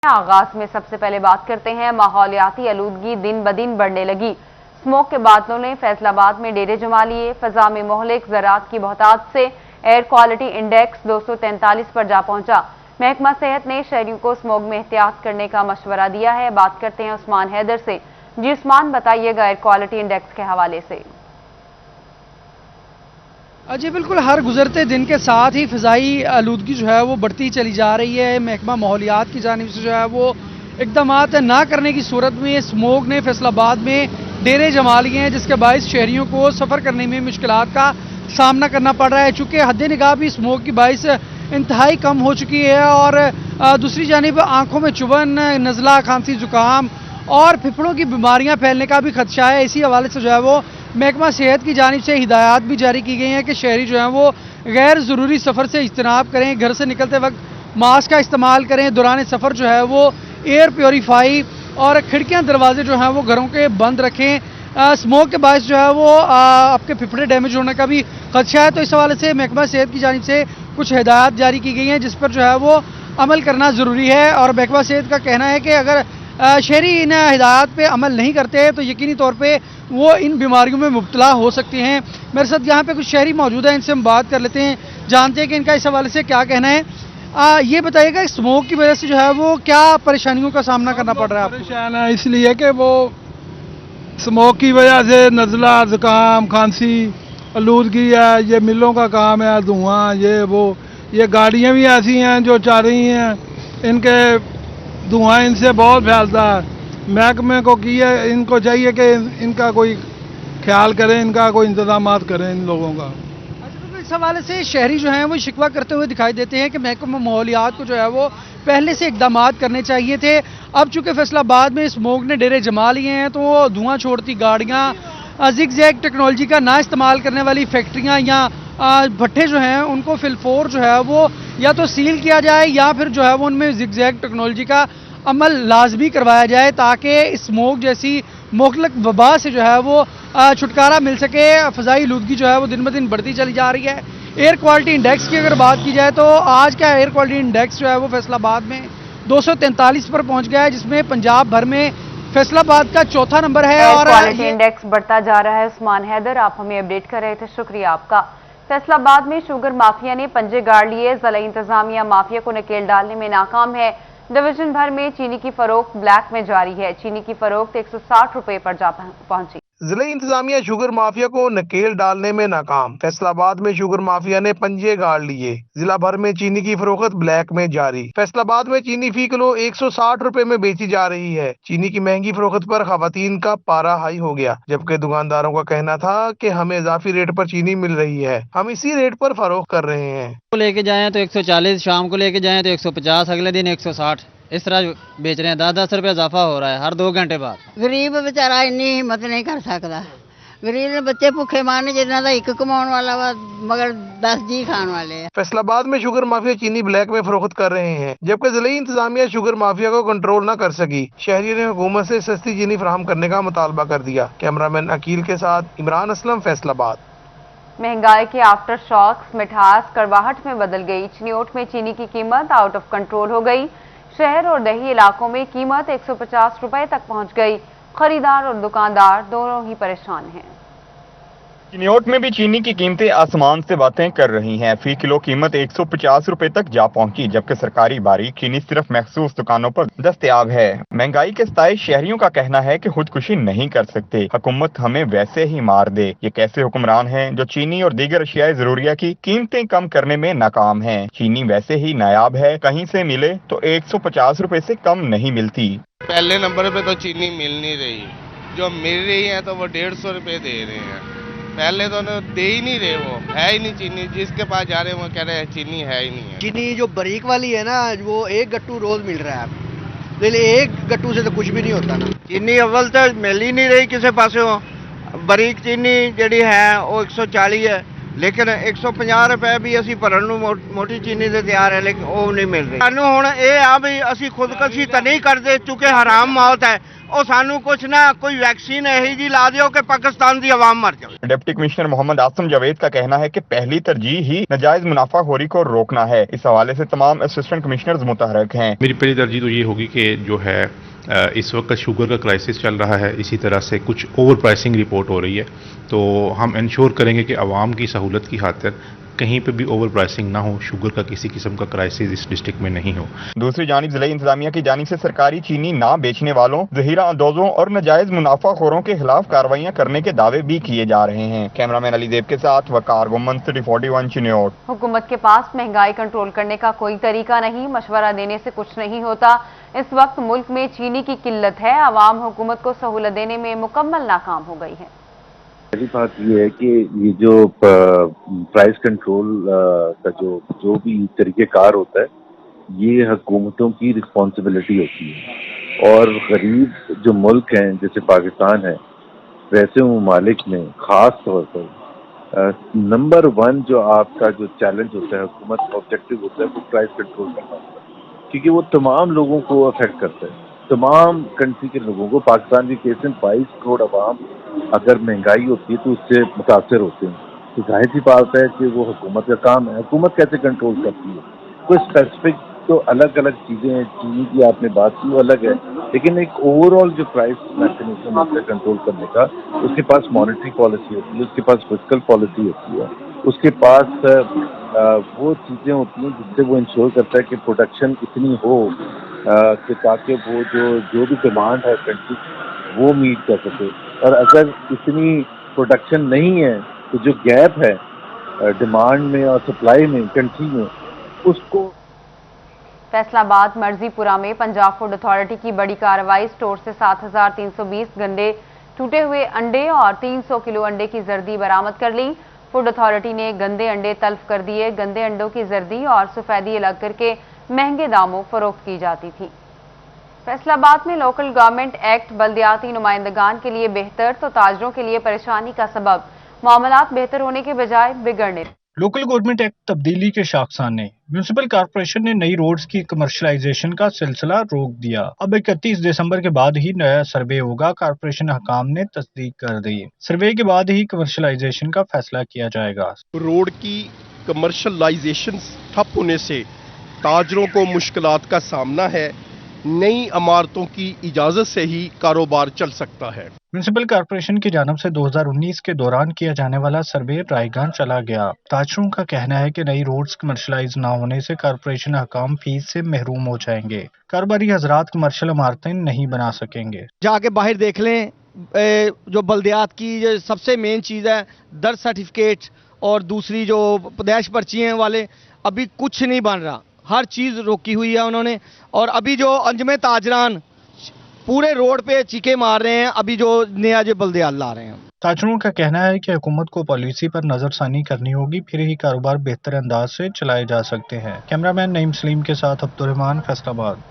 आगाज में सबसे पहले बात करते हैं, माहौलियाती आलूदगी दिन ब दिन बढ़ने लगी। स्मोक के बादलों ने फैसलाबाद में डेरे जमा लिए। फजा में मोहलिक ज़रात की बहुतात से एयर क्वालिटी इंडेक्स 243 पर जा पहुंचा। महकमा सेहत ने शहरियों को स्मोक में एहतियात करने का मशवरा दिया है। बात करते हैं उस्मान हैदर से। जी उस्मान, बताइएगा एयर क्वालिटी इंडेक्स के हवाले से। जी बिल्कुल, हर गुजरते दिन के साथ ही फ़िज़ाई आलूदगी जो है वो बढ़ती चली जा रही है। महकमा माहौलियात की जानिब से जो है वो इक़दामात ना करने की सूरत में स्मोक ने फैसलाबाद में डेरे जमा लिए हैं, जिसके बायस शहरियों को सफ़र करने में मुश्किलात का सामना करना पड़ रहा है। चूँकि हद निगाह भी स्मोक की बायस इंतहाई कम हो चुकी है और दूसरी जानिब आँखों में चुभन, नज़ला, खांसी, ज़ुकाम और फिफड़ों की बीमारियाँ फैलने का भी खदशा है। इसी हवाले से जो है वो महकमा सेहत की जानिब से हिदायत भी जारी की गई हैं कि शहरी जो हैं वो गैर ज़रूरी सफ़र से इज्तनाब करें, घर से निकलते वक्त मास्क का इस्तेमाल करें, दौरान सफ़र जो है वो एयर प्योरीफाई और खिड़कियां दरवाजे जो हैं वो घरों के बंद रखें। स्मोक के बायस जो है वो आपके फिफड़े डैमेज होने का भी खदशा है। तो इस हवाले से महकमा सेहत की जानिब से कुछ हिदायत जारी की गई हैं, जिस पर जो है वो अमल करना ज़रूरी है। और महकमा सेहत का कहना है कि अगर शहरी इन हिदायत पे अमल नहीं करते तो यकीनी तौर पे वो इन बीमारियों में मुब्तला हो सकते हैं। मेरे साथ यहाँ पे कुछ शहरी मौजूद हैं, इनसे हम बात कर लेते हैं, जानते हैं कि इनका इस हवाले से क्या कहना है। ये बताइएगा, स्मोक की वजह से जो है वो क्या परेशानियों का सामना करना पड़ रहा है? परेशान है इसलिए कि वो स्मोक की वजह से नज़ला, ज़ुकाम, खांसी, आलूदगी है, ये मिलों का काम है, धुआं, ये गाड़ियाँ भी ऐसी हैं जो चल रही हैं, इनके धुआं इनसे बहुत फैलता है। महकमे को इनको चाहिए कि इनका कोई ख्याल करें, इनका कोई इंतजाम करें इन लोगों का। अच्छा, तो इस हवाले से शहरी जो हैं वो शिकवा करते हुए दिखाई देते हैं कि महकमा माहौलियात को जो है वो पहले से इक़दामात करने चाहिए थे। अब चूँकि फैसलाबाद में स्मोक ने डेरे जमा लिए हैं तो वो धुआं छोड़ती गाड़ियाँ, ज़िगज़ैग टेक्नोलॉजी का ना इस्तेमाल करने वाली फैक्ट्रियाँ या भट्ठे जो हैं उनको फिलफोर जो है वो या तो सील किया जाए या फिर जो है वो उनमें ज़िगज़ैग टेक्नोलॉजी का अमल लाजमी करवाया जाए, ताकि स्मोक जैसी मोहलक वबा से जो है वो छुटकारा मिल सके। फ़ज़ाई आलूदगी जो है वो दिन ब दिन बढ़ती चली जा रही है। एयर क्वालिटी इंडेक्स की अगर बात की जाए तो आज का एयर क्वालिटी इंडेक्स जो है वो फैसलाबाद में 243 पर पहुंच गया है, जिसमें पंजाब भर में फैसलाबाद का चौथा नंबर है। और क्वालिटी इंडेक्स बढ़ता जा रहा है। उस्मान हैदर, आप हमें अपडेट कर रहे थे, शुक्रिया आपका। फैसलाबाद में शुगर माफिया ने पंजे गाड़ लिए। जिला इंतजामिया माफिया को नकेल डालने में नाकाम है। डिवीजन भर में चीनी की फरोख्त ब्लैक में जारी है। चीनी की फरोख्त 160 रुपए पर जा पहुंची। जिला इंतजामिया शुगर माफिया को नकेल डालने में नाकाम। फैसलाबाद में शुगर माफिया ने पंजे गाड़ लिए। जिला भर में चीनी की फरोख्त ब्लैक में जारी। फैसलाबाद में चीनी फी किलो 160 रुपए में बेची जा रही है। चीनी की महंगी फरोख्त पर खवातीन का पारा हाई हो गया, जबकि दुकानदारों का कहना था कि हमें इजाफी रेट पर चीनी मिल रही है, हम इसी रेट पर फरोख्त कर रहे हैं। लेके जाए तो 140, शाम को लेके जाए तो 150, अगले दिन 160, इस तरह बेच रहे हैं। 10-10 रुपये इजाफा हो रहा है हर 2 घंटे बाद। गरीब बेचारा इन्नी हिम्मत नहीं कर सकता। गरीब ने बच्चे भुखे मारने, जिन्हों का एक कमाने वाला वा मगर 10 जी खाने वाले हैं। फैसलाबाद में शुगर माफिया चीनी ब्लैक में फरोख्त कर रहे हैं, जबकि जिला इंतजामिया शुगर माफिया को कंट्रोल न कर सकी। शहरियों ने हुकूमत से सस्ती चीनी फराहम करने का मुतालबा कर दिया। कैमरामैन अकील के साथ इमरान असलम, फैसलाबाद। महंगाई के आफ्टर शॉक्स मिठास कड़वाहट में बदल गई। चिनियोट में चीनी की कीमत आउट ऑफ कंट्रोल हो गई। शहर और दही इलाकों में कीमत 150 रुपए तक पहुंच गई। खरीदार और दुकानदार दोनों ही परेशान हैं। चिनियोट में भी चीनी की कीमतें आसमान से बातें कर रही हैं। फी किलो कीमत 150 रुपए तक जा पहुंची, जबकि सरकारी बारीक चीनी सिर्फ मखसूस दुकानों पर दस्तयाब है। महंगाई के सताए शहरियों का कहना है कि खुदकुशी नहीं कर सकते, हुकूमत हमें वैसे ही मार दे। ये कैसे हुक्मरान हैं जो चीनी और दीगर अशियाए जरूरिया की कीमतें कम करने में नाकाम हैं। चीनी वैसे ही नायाब है, कहीं से मिले तो 150 रुपए से कम नहीं मिलती। पहले नंबर पे तो चीनी मिल नहीं रही, जो मिल रही है तो वो 150 रुपए दे रहे हैं। पहले तो दे ही नहीं रहे, वो है ही नहीं चीनी। जिसके पास जा रहे हैं वो कह रहे हैं चीनी है ही नहीं है। चीनी जो बारीक वाली है ना, वो 1 गट्टू रोज मिल रहा है, लेकिन 1 गट्टू से तो कुछ भी नहीं होता ना। चीनी अव्वल तो मिल ही नहीं रही किसी पासे। बारीक चीनी जी है वो 140 है, ਲੇਕਿਨ 150 ਰੁਪਏ ਵੀ ਅਸੀਂ ਭਰਨ ਨੂੰ ਮੋਟੀ ਚੀਨੀ ਦੇ ਤਿਆਰ ਹੈ, ਲੇਕਿਨ ਉਹ ਨਹੀਂ ਮਿਲ ਰਹੀ। ਸਾਨੂੰ ਹੁਣ ਇਹ ਆ ਵੀ ਅਸੀਂ ਖੁਦਕਸ਼ੀ ਤਾਂ ਨਹੀਂ ਕਰਦੇ, ਚੁੱਕੇ ਹਰਾਮ ਮੌਤ ਹੈ, ਉਹ ਸਾਨੂੰ ਕੁਛ ਨਾ कोई वैक्सीन यही जी ला दियो कि पाकिस्तान की आवाम मर जाए। डिप्टी कमिश्नर मोहम्मद आसम जावेद का कहना है कि पहली तरजीह ही नाजायज मुनाफाखोरी को रोकना है। इस हवाले से तमाम असिस्टेंट कमिश्नर्स मुतहरक हैं। मेरी पहली तरजीह तो ये होगी कि जो है इस वक्त शुगर का क्राइसिस चल रहा है, इसी तरह से कुछ ओवर प्राइसिंग रिपोर्ट हो रही है, तो हम इंश्योर करेंगे कि आवाम की सहूलत की खातिर कहीं पे भी ओवर प्राइसिंग ना हो, शुगर का किसी किस्म का क्राइसिस इस डिस्ट्रिक्ट में नहीं हो। दूसरी जानिब जिला इंतजामिया की जानिब से सरकारी चीनी ना बेचने वालों, जहीरा अंदोजों और नाजायज मुनाफाखोरों के खिलाफ कार्रवाइयां करने के दावे भी किए जा रहे हैं। कैमरामैन अली देव के साथ वकार गुम्मन, सिटी 41 चिन्योट। हुकूमत के पास महंगाई कंट्रोल करने का कोई तरीका नहीं, मशवरा देने से कुछ नहीं होता। इस वक्त मुल्क में चीनी की किल्लत है, आवाम हुकूमत को सहूलत देने में मुकम्मल नाकाम हो गई है। पहली बात ये है कि ये जो प्राइस कंट्रोल का जो भी तरीक़ेकार होता है, ये हुकूमतों की रिस्पॉन्सिबिलिटी होती है, और गरीब जो मुल्क हैं जैसे पाकिस्तान है, वैसे ममालिक में ख़ास तौर पर नंबर 1 जो आपका जो चैलेंज होता है, हुकूमत का ऑब्जेक्टिव होता है, वो प्राइस कंट्रोल करना होता है, क्योंकि वो तमाम लोगों को अफेक्ट करता है, तमाम कंट्री के लोगों को। पाकिस्तान की केस में 22 करोड़ अवाम अगर महंगाई होती है तो उससे मुतासर होते हैं, तो जाहिर सी बात है कि वो हुकूमत का काम है। हुकूमत कैसे कंट्रोल करती है, कोई स्पेसिफिक तो अलग अलग चीज़ें हैं, चीनी की आपने बात की वो अलग है, लेकिन एक ओवरऑल जो प्राइस मैकेनिज्म होता है कंट्रोल करने का, उसके पास मॉनेटरी पॉलिसी होती है, उसके पास फिस्कल पॉलिसी होती है, उसके पास वो चीज़ें होती हैं जिससे वो इंश्योर करता है कि प्रोडक्शन इतनी हो कि ताकि वो जो भी डिमांड है कंट्री वो मीट कर सके। और अगर इतनी प्रोडक्शन नहीं है तो जो गैप है डिमांड में और सप्लाई में कंट्री में, उसको। फैसलाबाद मर्जीपुरा में पंजाब फूड अथॉरिटी की बड़ी कार्रवाई, स्टोर से 7320 गंदे टूटे हुए अंडे और 300 किलो अंडे की जर्दी बरामद कर ली। फूड अथॉरिटी ने गंदे अंडे तल्फ कर दिए। गंदे अंडों की जर्दी और सफेदी अलग करके महंगे दामों फरोख्त की जाती थी। फैसलाबाद में लोकल गवर्नमेंट एक्ट बल्दियाती नुमाइंदगान के लिए बेहतर तो ताजरों के लिए परेशानी का सबब, मामलात बेहतर होने के बजाय बिगड़ने। लोकल गवर्नमेंट एक्ट तब्दीली के शाखसाने, म्यूनिसिपल कॉर्पोरेशन ने नई रोड्स की कमर्शलाइजेशन का सिलसिला रोक दिया। अब 31 दिसंबर के बाद ही नया सर्वे होगा, कॉर्पोरेशन हकाम ने तस्दीक कर दी। सर्वे के बाद ही कमर्शलाइजेशन का फैसला किया जाएगा। रोड की कमर्शलाइजेशन ठप होने से ताजरों को मुश्किलात का सामना है, नई इमारतों की इजाजत से ही कारोबार चल सकता है। म्यूनिसिपल कॉर्पोरेशन की जानब से 2019 के दौरान किया जाने वाला सर्वे रायगान चला गया। ताजरों का कहना है कि नई रोड्स कमर्शलाइज न होने से कॉर्पोरेशन हकाम फीस से महरूम हो जाएंगे। कारोबारी हजरात कमर्शल इमारतें नहीं बना सकेंगे। जाके बाहर देख लें, जो बल्दियात की जो सबसे मेन चीज़ है दर सर्टिफिकेट और दूसरी जो पैदाइश पर्चियाँ वाले, अभी कुछ नहीं बन रहा, हर चीज़ रोकी हुई है उन्होंने। और अभी जो अंजमे ताजरान पूरे रोड पे चीखे मार रहे हैं, अभी जो नया जो बल्दियात ला रहे हैं। ताजरों का कहना है कि हुकूमत को पॉलिसी पर नजरसानी करनी होगी, फिर ही कारोबार बेहतर अंदाज से चलाए जा सकते हैं। कैमरामैन नईम सलीम के साथ अब्दुर्रहमान, फैसलाबाद।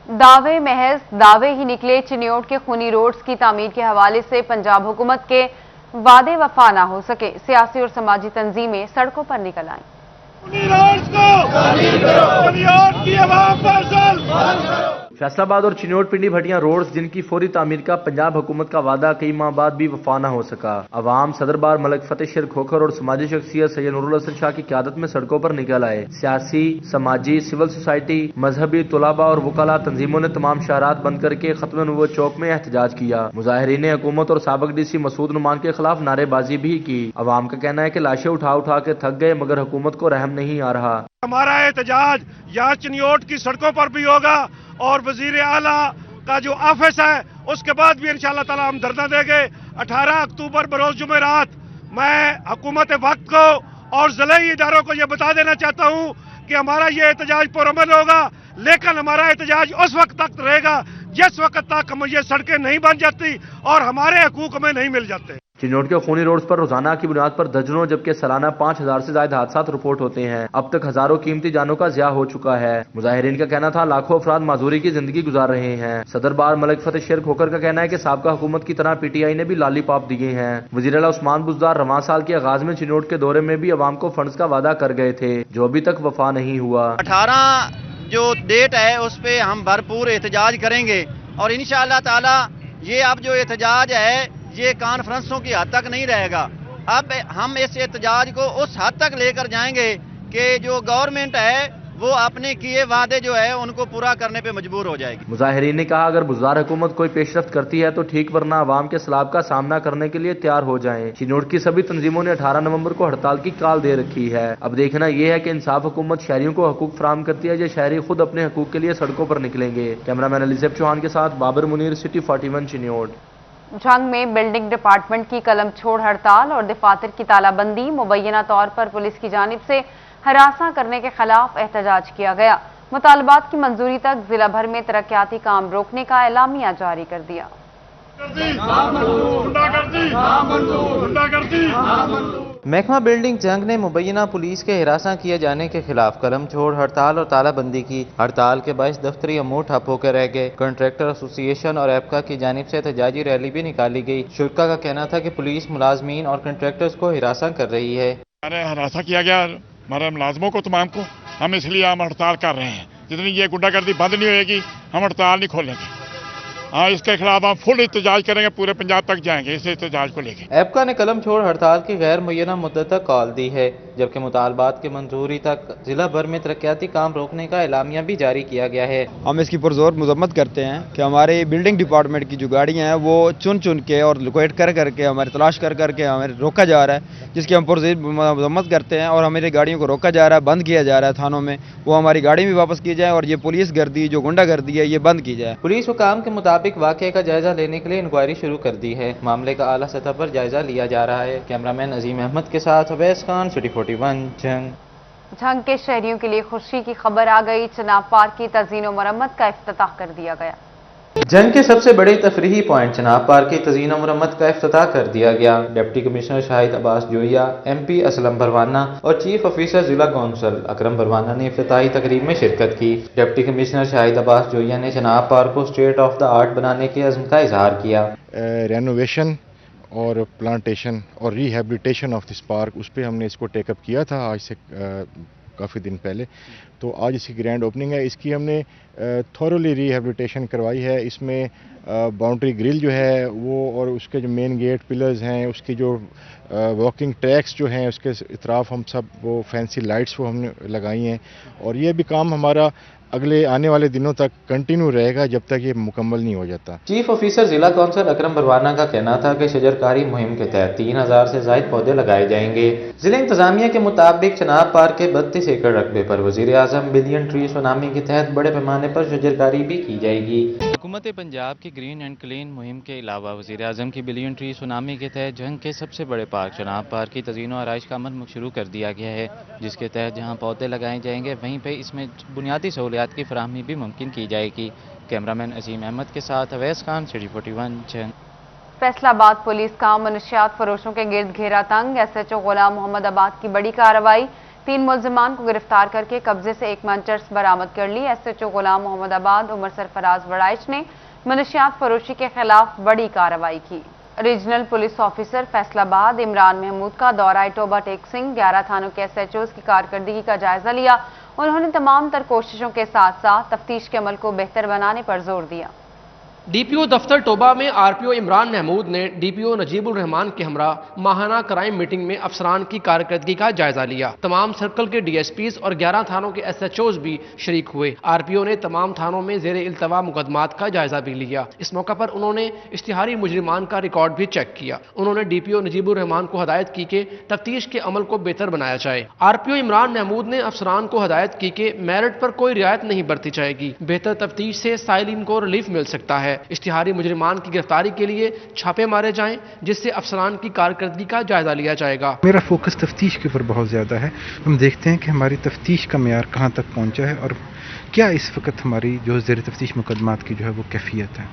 दावे महज दावे ही निकले। चिन्योट के खूनी रोड्स की तामीर के हवाले से पंजाब हुकूमत के वादे वफा ना हो सके, सियासी और समाजी तंजीमें सड़कों पर निकल आईं। फैसलाबाद और चिन्योट पिंडी भटियां रोड्स जिनकी फौरी तामीर का पंजाब हुकूमत का वादा कई माह बाद भी वफा न हो सका। अवाम सदरबार मलक फतेह शेर खोखर और समाजी शख्सियत सैयद नूरुल हसन शाह की क़यादत में सड़कों पर निकल आए। सियासी, समाजी, सिविल सोसाइटी, मजहबी, तुलाबा और वकला तंजीमों ने तमाम शहरात बंद करके खत्म नबूवत चौक में एहतजाज किया। मुजाहिरीन ने हुकूमत और साबिक डीसी मसूद नुमान के खिलाफ नारेबाजी भी की। अवाम का कहना है कि लाशें उठा उठा के थक गए, मगर हुकूमत को रहम नहीं आ रहा। हमारा एहतजाज यहाँ चिन्योट की सड़कों पर भी होगा और वजीर आला का जो ऑफिस है उसके बाद भी इंशाअल्लाह ताला हम धरना देंगे। 18 अक्टूबर बरोज जुमेरात मैं हुकूमत वक्त को और ज़िलाई इदारों को ये बता देना चाहता हूँ कि हमारा ये एहतजाज पुरअमल होगा, लेकिन हमारा एहतजाज उस वक्त तक रहेगा जिस वक्त तक हम ये सड़कें नहीं बन जाती और हमारे हकूक हमें नहीं मिल जाते। चिन्नौट के खूनी रोड्स पर रोजाना की बुनियाद पर दर्जनों जबकि सालाना 5000 से ज्यादा हादसात रिपोर्ट होते हैं। अब तक हजारों कीमती जानों का ज़िया हो चुका है। मुजाहिरीन का कहना था लाखों अफराद माजूरी की जिंदगी गुजार रहे हैं। सदर बार मलिक फतेह शेर खोखर का कहना है कि साबका हुकूमत की तरह पीटीआई ने भी लालीपॉप दिए हैं। वजीर आला उस्मान बुज़दार रवां साल के आगाज में चिन्नौट के दौरे में भी अवाम को फंड्स का वादा कर गए थे, जो अभी तक वफा नहीं हुआ। 18 जो डेट है उस पे हम भरपूर एहतजाज करेंगे और इंशाअल्लाह ताला ये अब जो एहतजाज है ये कॉन्फ्रेंसों की हद तक नहीं रहेगा। अब हम इस एहतजाज को उस हद तक लेकर जाएंगे कि जो गवर्नमेंट है वो अपने किए वादे जो है उनको पूरा करने पे मजबूर हो जाएगी। मुजाहिरीन ने कहा अगर बुज़दार हुकूमत कोई पेशरफ्त करती है तो ठीक, वरना अवाम के सलाब का सामना करने के लिए तैयार हो जाएं। चिन्नौट की सभी तंजीमों ने 18 नवंबर को हड़ताल की कॉल दे रखी है। अब देखना यह है कि इंसाफ हुकूमत शहरियों को हकूक फराहम करती है या शहरी खुद अपने हकूक के लिए सड़कों पर निकलेंगे। कैमरामैन अलीसेफ चौहान के साथ बाबर मुनीर, सिटी 41 चिन्नौट। झंग में बिल्डिंग डिपार्टमेंट की कलम छोड़ हड़ताल और दफातर की तालाबंदी, मुबैना तौर पर पुलिस की जानिब से हरासा करने के खिलाफ एहतजाज किया गया। मुतालबात की मंजूरी तक जिला भर में तरक्याती काम रोकने का एलामिया जारी कर दिया। महकमा बिल्डिंग जंग ने मुबैना पुलिस के हिरासा किए जाने के खिलाफ कलम छोड़ हड़ताल और तालाबंदी की। हड़ताल के बायस दफ्तरी अमूर ठप होकर रह गए। कॉन्ट्रैक्टर एसोसिएशन और एपका की जानिब से एहतजाजी रैली भी निकाली गई। शुरा का कहना था कि पुलिस मुलाजमीन और कॉन्ट्रैक्टर्स को हिरासा कर रही है। हरासा किया गया हमारे मुलाजमों को, तमाम को, हम इसलिए हम हड़ताल कर रहे हैं। जितनी ये गुंडागर्दी बंद नहीं होगी हम हड़ताल नहीं खोलेंगे। हाँ, इसके खिलाफ हम फुल एहतजाज करेंगे, पूरे पंजाब तक जाएंगे इस एहतजाज को लेकर। एपका ने कलम छोड़ हड़ताल की गैर मुय्यना मुद्दत तक कॉल दी है, जबकि मुतालबात की मंजूरी तक जिला भर में तरक्याती काम रोकने का एलामिया भी जारी किया गया है। हम इसकी पुरजोर मजम्मत करते हैं कि हमारे बिल्डिंग डिपार्टमेंट की जो गाड़ियाँ हैं वो चुन चुन के और लोकेट कर करके हमारे तलाश कर करके हमें रोका जा रहा है, जिसकी हम पुरजोर मजम्मत करते हैं। और हमारी गाड़ियों को रोका जा रहा है, बंद किया जा रहा है थानों में। वो हमारी गाड़ी भी वापस की जाए और ये पुलिस गर्दी जो गुंडागर्दी है ये बंद की जाए। पुलिस हुकाम के मुताबिक वाक़े का जायजा लेने के लिए इंक्वायरी शुरू कर दी है। मामले का आला सतह पर जायजा लिया जा रहा है। कैमरामैन अजीम अहमद के साथ अवैस खान, सिटी 41 झंग के शहरियों के लिए खुशी की खबर आ गई। चनाब पार्क की तज़ीन और मरम्मत का इफ्तिताह कर दिया गया। जंग के सबसे बड़े तफरीही पॉइंट चनाब पार्क की तज़ीन और मरम्मत का इफ्तिताह कर दिया गया। Deputy commissioner Shahid Abbas Joiya, MP Aslam Bharwana और चीफ ऑफिसर जिला कौंसल अकरम भरवाना ने इफ्तिताही तकरीब में शिरकत की। डिप्टी कमिश्नर शाहिद अब्बास जोइया ने चनाब पार्क को स्टेट ऑफ द आर्ट बनाने के अज़्म का इजहार किया। रेनोवेशन और प्लांटेशन और रिहेबिलिटेशन ऑफ दिस पार्क, उस पर हमने इसको टेकअप किया था आज से काफ़ी दिन पहले। तो आज इसकी ग्रैंड ओपनिंग है। इसकी हमने थॉरोली रिहेबिलिटेशन करवाई है। इसमें बाउंड्री ग्रिल जो है वो और उसके जो मेन गेट पिलर्स हैं, उसकी जो वॉकिंग ट्रैक्स जो हैं उसके इतराफ हम सब वो फैंसी लाइट्स वो हमने लगाई हैं। और ये भी काम हमारा अगले आने वाले दिनों तक कंटिन्यू रहेगा जब तक ये मुकम्मल नहीं हो जाता। चीफ ऑफिसर जिला कौंसल अकरम भरवाना का कहना था कि शजरकारी मुहिम के तहत 3000 से ज्यादा पौधे लगाए जाएंगे। जिला इंतजामिया के मुताबिक चनाब पार्क के 32 एकड़ रकबे पर वजीर आजम बिलियन ट्री सुनामी के तहत बड़े पैमाने पर शजरकारी भी की जाएगी। हुकूमत पंजाब की ग्रीन एंड क्लीन मुहिम के अलावा वजीर आजम की बिलियन ट्री सुनामी के तहत जंग के सबसे बड़े पार्क चनाब पार्क की तज़ीन और आराइश का अमल शुरू कर दिया गया है, जिसके तहत जहाँ पौधे लगाए जाएंगे वहीं पर इसमें बुनियादी सहूलियात की फराहमी भी मुमकिन की जाएगी। कैमरामैन अजीम अहमद के साथ अवैस खान, सिटी 41 जंग। फैसलाबाद पुलिस का मनशियात फरोशों के गिर्द घेरा तंग। SHO गुलाम मोहम्मद आबाद की बड़ी कार्रवाई, 3 मुल्जिमान को गिरफ्तार करके कब्जे से 1 मन चर्स बरामद कर ली। SHO गुलाम मोहम्मद आबाद उमर सरफराज वड़ाइच ने मनशियात फरोशी के खिलाफ बड़ी कार्रवाई की। Regional police officer Faisalabad Imran Mahmood का दौरा टोबा टेक सिंह 11 थानों के SHOs की कारकर्दगी का जायजा लिया। उन्होंने तमाम तर कोशिशों के साथ साथ तफ्तीश के अमल को बेहतर बनाने पर जोर दिया। DPO दफ्तर टोबा में RPO इमरान महमूद ने DPO नजीबुल रहमान के हमरा माहाना क्राइम मीटिंग में अफसरान की कारकर्दगी का जायजा लिया। तमाम सर्कल के DSPs और 11 थानों के SHOs भी शरीक हुए। RPO ने तमाम थानों में जेर इल्तवा मुकदमात का जायजा भी लिया। इस मौका पर उन्होंने इश्तिहारी मुजरिमान का रिकॉर्ड भी चेक किया। उन्होंने DPO नजीबुल रहमान को हदायत की कि तफ्तीश के अमल को बेहतर बनाया जाए। RPO इमरान महमूद ने अफसरान को हदायत की कि मेरिट पर कोई रियायत नहीं बरती जाएगी। बेहतर तफ्तीश से साइलिन को रिलीफ मिल सकता है। इश्तिहारी मुजरिमान की गिरफ्तारी के लिए छापे मारे जाएं, जिससे अफसरान की कारकर्दगी का जायजा लिया जाएगा। मेरा फोकस तफ्तीश के ऊपर बहुत ज़्यादा है। हम देखते हैं कि हमारी तफ्तीश का मेयार कहाँ तक पहुँचा है और کیا اس وقت ہماری جو زیر تفتیش مقدمات کی جو ہے وہ کیفیت ہے.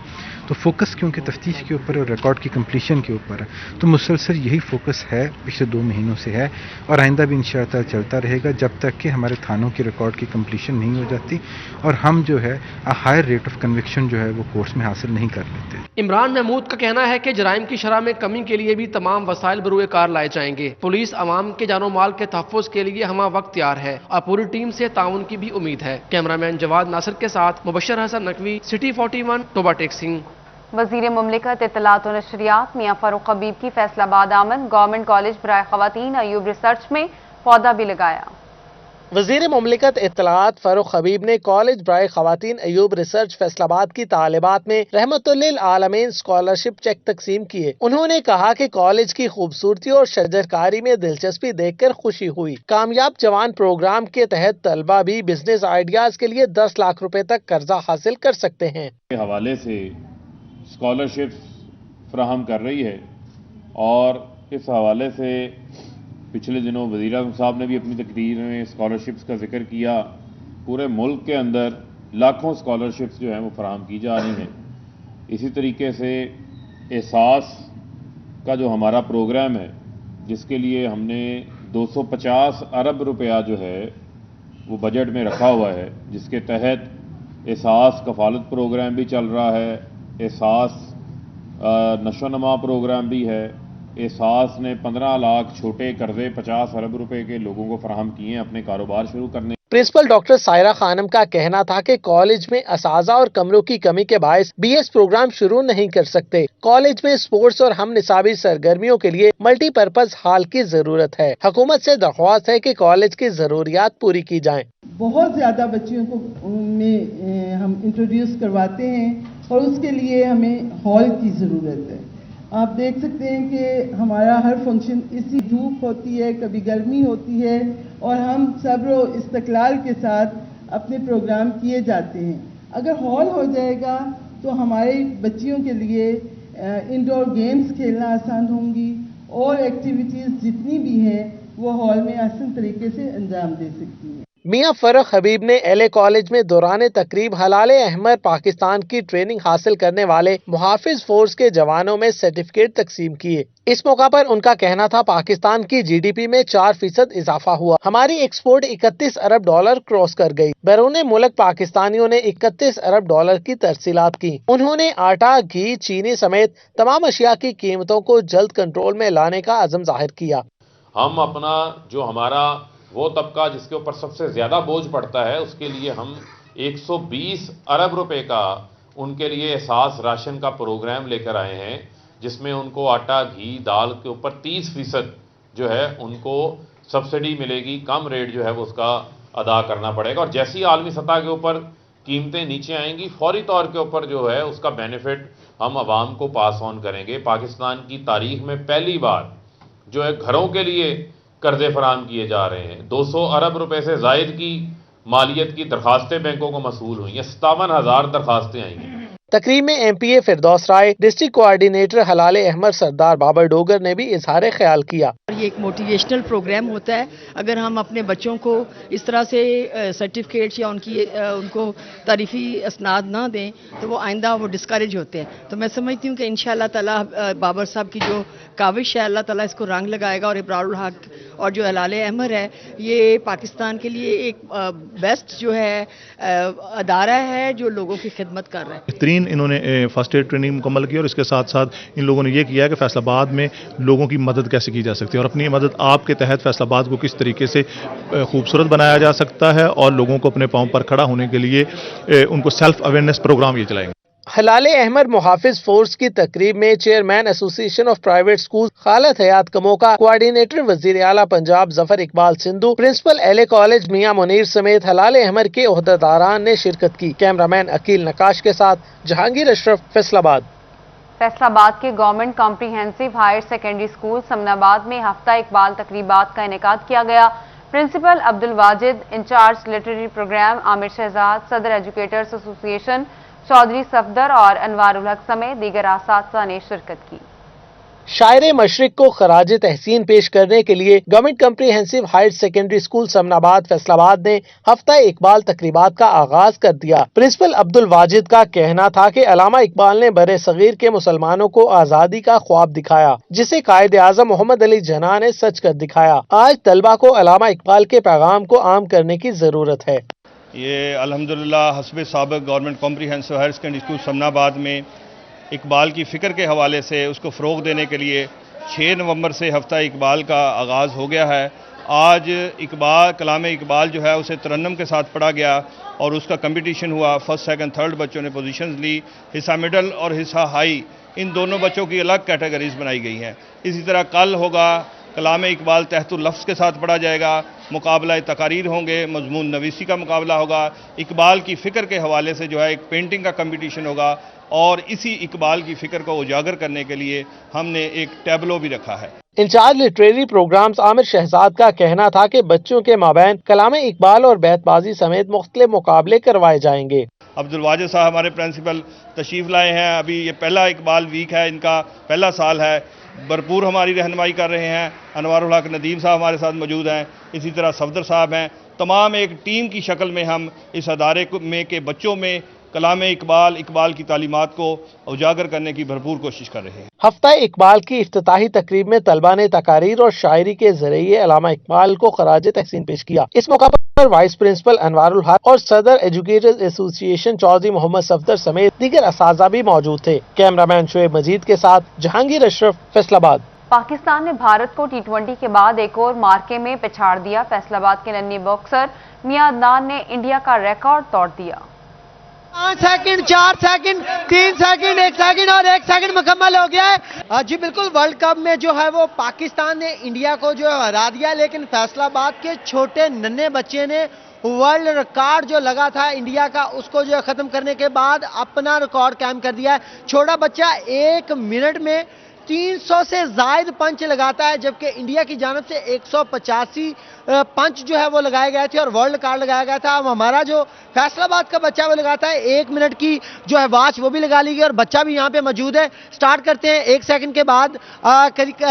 تو فوکس کیونکہ تفتیش کے اوپر اور ریکارڈ کی کمپلیشن کے اوپر ہے، تو مسلسل یہی فوکس ہے، پچھلے 2 مہینوں سے ہے اور آئندہ بھی انشاءاللہ چلتا رہے گا جب تک کہ ہمارے تھانوں کی ریکارڈ کی کمپلیشن نہیں ہو جاتی اور ہم جو ہے ہائر ریٹ آف کنوکشن جو ہے وہ کورس میں حاصل نہیں کر لیتے. عمران محمود کا کہنا ہے کہ جرائم کی شرح میں کمی کے لیے بھی تمام وسائل بروئے کار لائے جائیں گے. پولیس عوام کے جان و مال کے تحفظ کے لیے ہمہ وقت تیار ہے اور پوری ٹیم سے تعاون کی بھی امید ہے. کیمرامین جواد ناصر کے ساتھ مبشر حسن نقوی، سٹی 41، ٹوبا ٹیکسنگ. وزیر مملکت اطلاعات و نشریات میاں فاروق حبیب کی فیصل آباد آمد. گورنمنٹ کالج برائے خواتین ایوب ریسرچ میں پودا بھی لگایا. وزیر مملکت اطلاعات فاروق حبیب نے کالج برائے خواتین ایوب ریسرچ فیصل آباد کی طالبات میں رحمت للعالمین اسکالرشپ چیک تقسیم کیے. انہوں نے کہا کہ کالج کی خوبصورتی اور شجرکاری میں دلچسپی دیکھ کر خوشی ہوئی. کامیاب جوان پروگرام کے تحت طلبہ بھی بزنس آئیڈیاز کے لیے 10 لاکھ روپے تک قرضہ حاصل کر سکتے ہیں. حوالے سے اسکالرشپ فراہم کر رہی ہے اور اس حوالے سے پچھلے دنوں وزیر اعظم صاحب نے بھی اپنی تقریر میں اسکالرشپس کا ذکر کیا. پورے ملک کے اندر لاکھوں اسکالرشپس جو ہیں وہ فراہم کی جا رہی ہیں. اسی طریقے سے احساس کا جو ہمارا پروگرام ہے جس کے لیے ہم نے 250 ارب روپیہ جو ہے وہ بجٹ میں رکھا ہوا ہے، جس کے تحت احساس کفالت پروگرام بھی چل رہا ہے، احساس نشو و نما پروگرام بھی ہے. احساس نے 15 لاکھ چھوٹے قرضے 50 ارب روپے کے لوگوں کو فراہم کیے ہیں اپنے کاروبار شروع کرنے. پرنسپل ڈاکٹر سائرہ خانم کا کہنا تھا کہ کالج میں اساتذہ اور کمروں کی کمی کے باعث بی ایس پروگرام شروع نہیں کر سکتے. کالج میں سپورٹس اور ہم نصابی سرگرمیوں کے لیے ملٹی پرپز ہال کی ضرورت ہے. حکومت سے درخواست ہے کہ کالج کی ضروریات پوری کی جائیں. بہت زیادہ بچیوں کو میں ہم انٹروڈیوس کرواتے ہیں اور اس کے لیے ہمیں ہال کی ضرورت ہے. آپ دیکھ سکتے ہیں کہ ہمارا ہر فنکشن اسی دھوپ ہوتی ہے، کبھی گرمی ہوتی ہے اور ہم صبر و استقلال کے ساتھ اپنے پروگرام کیے جاتے ہیں. اگر ہال ہو جائے گا تو ہماری بچیوں کے لیے انڈور گیمز کھیلنا آسان ہوں گی اور ایکٹیویٹیز جتنی بھی ہیں وہ ہال میں آسان طریقے سے انجام دے سکتی ہیں. میاں فاروق حبیب نے ایل اے کالج میں دوران تقریب حلال احمر پاکستان کی ٹریننگ حاصل کرنے والے محافظ فورس کے جوانوں میں سرٹیفکیٹ تقسیم کیے. اس موقع پر ان کا کہنا تھا پاکستان کی جی ڈی پی میں 4% اضافہ ہوا. ہماری ایکسپورٹ 31 ارب ڈالر کراس کر گئی. بیرون ملک پاکستانیوں نے 31 ارب ڈالر کی ترسیلات کی. انہوں نے آٹا، گھی، چینی سمیت تمام اشیاء کی قیمتوں کو جلد کنٹرول میں لانے کا عزم ظاہر کیا. ہم اپنا جو ہمارا وہ طبقہ جس کے اوپر سب سے زیادہ بوجھ پڑتا ہے اس کے لیے ہم 120 ارب روپے کا ان کے لیے احساس راشن کا پروگرام لے کر آئے ہیں، جس میں ان کو آٹا، گھی، دال کے اوپر 30% جو ہے ان کو سبسڈی ملے گی. کم ریٹ جو ہے وہ اس کا ادا کرنا پڑے گا اور جیسی عالمی سطح کے اوپر قیمتیں نیچے آئیں گی فوری طور کے اوپر جو ہے اس کا بینیفٹ ہم عوام کو پاس آن کریں گے. پاکستان کی تاریخ میں پہلی بار جو ہے گھروں کے لیے قرضے فراہم کیے جا رہے ہیں. 200 ارب روپے سے زائد کی مالیت کی درخواستیں بینکوں کو موصول ہوئی ہیں. 57,000 درخواستیں آئی ہیں. تقریب میں ایم پی اے فردوس رائے، ڈسٹرکٹ کوآرڈینیٹر حلال احمر سردار بابر ڈوگر نے بھی اظہار خیال کیا. یہ ایک موٹیویشنل پروگرام ہوتا ہے. اگر ہم اپنے بچوں کو اس طرح سے سرٹیفکیٹس یا ان کو تعریفی اسناد نہ دیں تو وہ آئندہ وہ ڈسکریج ہوتے ہیں. تو میں سمجھتی ہوں کہ انشاءاللہ تعالیٰ بابر صاحب کی جو کاوش ہے اللہ تعالیٰ اس کو رنگ لگائے گا اور ابرار الحق اور جو حلال احمر ہے یہ پاکستان کے لیے ایک بیسٹ جو ہے ادارہ ہے جو لوگوں کی خدمت کر رہا ہے. بہترین انہوں نے فرسٹ ایڈ ٹریننگ مکمل کی اور اس کے ساتھ ساتھ ان لوگوں نے یہ کیا ہے کہ فیصل آباد میں لوگوں کی مدد کیسے کی جا سکتی ہے اور اپنی مدد آپ کے تحت فیصل آباد کو کس طریقے سے خوبصورت بنایا جا سکتا ہے اور لوگوں کو اپنے پاؤں پر کھڑا ہونے کے لیے ان کو سیلف اویئرنیس پروگرام یہ چلائیں گے. حلال احمر محافظ فورس کی تقریب میں چیئرمین ایسوسی ایشن آف پرائیویٹ اسکول خالد حیات کموکا، کوآرڈینیٹر وزیر اعلیٰ Punjab Zafar Iqbal Sandhu, principal L A college Mian Munir سمیت حلال احمر کے عہدیداران نے شرکت کی. کیمرامین عقیل نقاش کے ساتھ جہانگیر اشرف، فیصل آباد. فیصل آباد کے government comprehensive higher secondary school Samanabad میں ہفتہ اقبال تقریبات کا انعقاد کیا گیا. پرنسپل عبد الواجد، انچارج لٹریری پروگرام عامر شہزاد، صدر ایجوکیٹرز ایسوسی ایشن چودھری صفدر اور انوار الحق سمیت دیگر اساتذہ نے شرکت کی. शायर मशरिक को खराज तहसीन पेश करने के लिए government comprehensive higher secondary school Samanabad Faisalabad ने हफ्ता इकबाल तकरीबात का आगाज कर दिया। प्रिंसिपल अब्दुल वाजिद का कहना था कि अल्लामा इकबाल ने बरे सगीर के मुसलमानों को आजादी का ख्वाब दिखाया, जिसे कायद आज़म मोहम्मद अली जिन्ना ने सच कर दिखाया। आज तलबा को अल्लामा इकबाल के पैगाम को आम करने की जरूरत है। ये अल्हम्दुलिल्लाह हस्बे साबिक government comprehensive higher secondary school Samanabad में इकबाल की फ़िक्र के हवाले से उसको फ़रोग़ देने के लिए 6 नवंबर से हफ्ता इकबाल का आगाज़ हो गया है। आज इकबाल कलाम इकबाल जो है उसे तरन्नुम के साथ पढ़ा गया और उसका कंपटीशन हुआ। फर्स्ट सेकंड थर्ड बच्चों ने पोजीशंस ली। हिस्सा मिडल और हिस्सा हाई, इन दोनों बच्चों की अलग कैटेगरीज बनाई गई हैं। इसी तरह कल होगा कलाम इकबाल तहतुल लफ्ज़ के साथ पढ़ा जाएगा, मुकाबला तकारीर होंगे, मजमून नवीसी का मुकाबला होगा। इकबाल की फ़िक्र के हवाले से जो है एक पेंटिंग का कंपटीशन होगा और इसी इकबाल की फ़िक्र को उजागर करने के लिए हमने एक टैबलो भी रखा है। Incharge literary programs Aamir Shahzad का कहना था कि बच्चों के माबैन कलाम इकबाल और बैतबाजी समेत मुख्तलिफ मुकाबले करवाए जाएंगे। अब्दुल वाजिद साहब हमारे प्रिंसिपल तशरीफ़ लाए हैं। अभी ये पहला इकबाल वीक है, इनका पहला साल है। भरपूर हमारी रहनुमाई कर रहे हैं। अनवारुल हक नदीम साहब हमारे साथ मौजूद हैं, इसी तरह सफदर साहब हैं। तमाम एक टीम की शक्ल में हम इस अदारे में के बच्चों में कलाम इकबाल की तालीमात को उजागर करने की भरपूर कोशिश कर रहे हैं। हफ्ता इकबाल की इफ्तिताही तकरीब में तलबा ने तकारीर और शायरी के जरिए अल्लामा इकबाल को खराज तहसीन पेश किया। इस मौका पर वाइस प्रिंसिपल अनवारुल हक और सदर एजुकेटर्स एसोसिएशन चौधरी मोहम्मद सफदर समेत दीगर असातिज़ा भी मौजूद थे। कैमरामैन शोएब मजीद के साथ जहांगीर अशरफ, फैसलाबाद। पाकिस्तान ने भारत को T20 के बाद एक और मार्के में पिछाड़ दिया। फैसलाबाद के नन्ही बॉक्सर मियां अदनान ने इंडिया का रिकॉर्ड तोड़ दिया। 5 सेकंड, 4 सेकंड, 3 सेकंड, 1 सेकंड और 1 सेकंड मुकम्मल हो गया है। जी बिल्कुल, वर्ल्ड कप में जो है वो पाकिस्तान ने इंडिया को जो है हरा दिया, लेकिन फैसलाबाद के छोटे नन्हे बच्चे ने वर्ल्ड रिकॉर्ड जो लगा था इंडिया का उसको जो है ख़त्म करने के बाद अपना रिकॉर्ड कायम कर दिया है। छोटा बच्चा 1 मिनट में 300 से ज़ायद पंच लगाता है, जबकि इंडिया की जानब से 185 पंच जो है वो लगाए गए थे और वर्ल्ड रिकॉर्ड लगाया गया था। अब हमारा जो फैसलाबाद का बच्चा वो लगाता है 1 मिनट की जो है वॉच वो भी लगा ली गई और बच्चा भी यहाँ पे मौजूद है। स्टार्ट करते हैं 1 सेकंड के बाद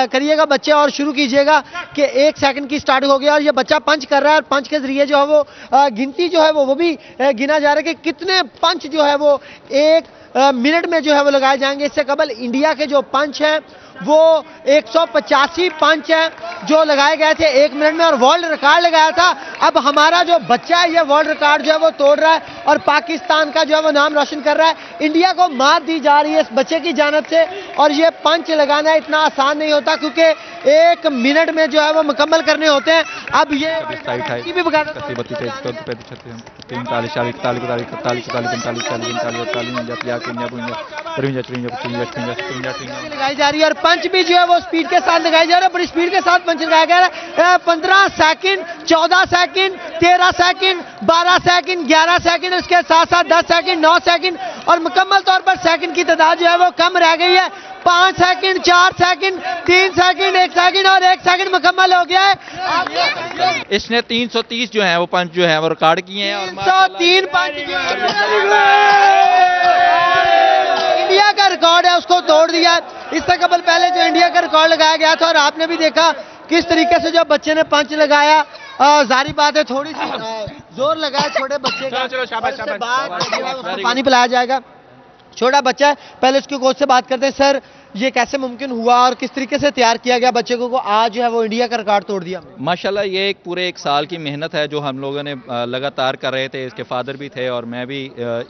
करिएगा बच्चे और शुरू कीजिएगा कि 1 सेकंड की स्टार्ट हो गया और ये बच्चा पंच कर रहा है और पंच के जरिए जो है वो गिनती जो है वो भी गिना जा रहा है कि कितने पंच जो है वो 1 मिनट में जो है वो लगाए जाएंगे। इससे कबल इंडिया के जो पंच हैं वो 185 पंच हैं जो लगाए गए थे 1 मिनट में और वर्ल्ड रिकॉर्ड लगाया था। अब हमारा जो बच्चा है ये वर्ल्ड रिकॉर्ड जो है वो तोड़ रहा है और पाकिस्तान का जो है वो नाम रोशन कर रहा है। इंडिया को मात दी जा रही है इस बच्चे की जानब से और ये पंच लगाना इतना आसान नहीं होता क्योंकि 1 मिनट में जो है वो मुकम्मल करने होते हैं। अब ये भी बता लगाई जा रही है और पंच भी जो है वो स्पीड के साथ लगाई जा रहा है, बड़ी स्पीड के साथ पंच लगाया गया है। 15 second, 14 second, 13 second, 12 second, 11 second, इसके साथ साथ 10 सेकंड, 9 सेकंड और मुकम्मल तौर पर सेकंड की तादाद जो है वो कम रह गई है। 5 सेकंड, 4 सेकंड, 3 सेकंड, 1 सेकंड और 1 सेकंड मुकम्मल हो गया है। इसने 330 जो है वो पंच जो है वो रिकॉर्ड किए हैं और 303 पंच इंडिया का रिकॉर्ड है उसको तोड़ दिया। इससे कबल पहले जो इंडिया का रिकॉर्ड लगाया गया था और आपने भी देखा किस तरीके से जो बच्चे ने पंच लगाया। जारी बात है थोड़ी सी जोर लगाया छोटे बच्चे का, उसको पानी पिलाया जाएगा। छोटा बच्चा है, पहले उसके कोच से बात करते हैं। सर ये कैसे मुमकिन हुआ और किस तरीके से तैयार किया गया बच्चे को आज जो है वो इंडिया का रिकॉर्ड तोड़ दिया? माशाल्लाह ये एक पूरे 1 साल की मेहनत है जो हम लोगों ने लगातार कर रहे थे। इसके फादर भी थे और मैं भी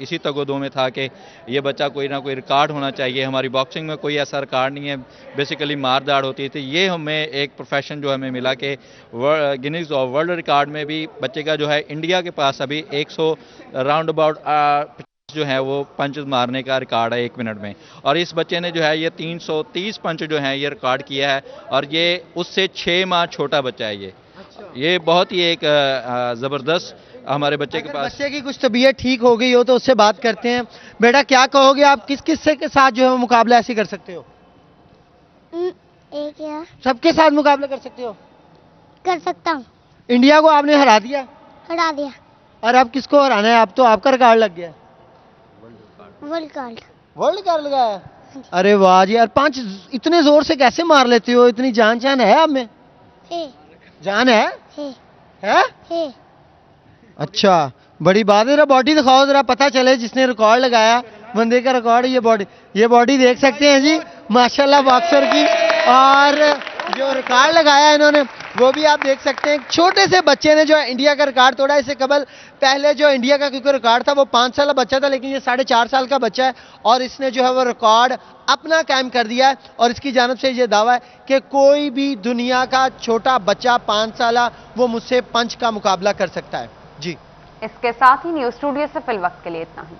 इसी तगोदो में था कि ये बच्चा कोई ना कोई रिकॉर्ड होना चाहिए। हमारी बॉक्सिंग में कोई ऐसा रिकॉर्ड नहीं है, बेसिकली मार दाड़ होती थी। ये हमें एक प्रोफेशन जो हमें मिला कि गिनीज और वर्ल्ड रिकॉर्ड में भी बच्चे का जो है इंडिया के पास अभी 100 राउंड अबाउट जो है वो पंच मारने का रिकॉर्ड है 1 मिनट में और इस बच्चे ने जो है ये 330 पंच जो है ये रिकॉर्ड किया है और ये उससे 6 माह छोटा बच्चा है। ये बहुत ही एक ज़बरदस्त हमारे बच्चे के पास। बच्चे की कुछ तबीयत ठीक हो गई हो तो उससे बात करते हैं। बेटा क्या कहोगे आप, किस किस के साथ जो है मुकाबला ऐसे कर सकते हो? सबके साथ मुकाबला कर सकते हो? कर सकता हूँ। इंडिया को आपने हरा दिया? हरा दिया। और अब किसको हराना है? अब तो आपका रिकॉर्ड लग गया। वर्ल्ड कार्ड लगाया। अरे वाह जी यार, 5 इतने जोर से कैसे मार लेते हो? इतनी जान है आप में? जान है? है? अच्छा, बड़ी बात है। जरा बॉडी दिखाओ, जरा पता चले जिसने रिकॉर्ड लगाया बंदे का रिकॉर्ड। ये बॉडी देख सकते हैं जी, माशाल्लाह बॉक्सर की। और जो रिकॉर्ड लगाया इन्होंने वो भी आप देख सकते हैं। छोटे से बच्चे ने जो है इंडिया का रिकॉर्ड तोड़ा। इससे कबल पहले जो इंडिया का क्योंकि रिकॉर्ड था वो 5 साल बच्चा था, लेकिन ये 4.5 साल का बच्चा है और इसने जो है वो रिकॉर्ड अपना कायम कर दिया है। और इसकी जानिब से ये दावा है कि कोई भी दुनिया का छोटा बच्चा 5 साल वो मुझसे पंच का मुकाबला कर सकता है जी। इसके साथ ही न्यूज स्टूडियो से फिल वक्त के लिए इतना ही।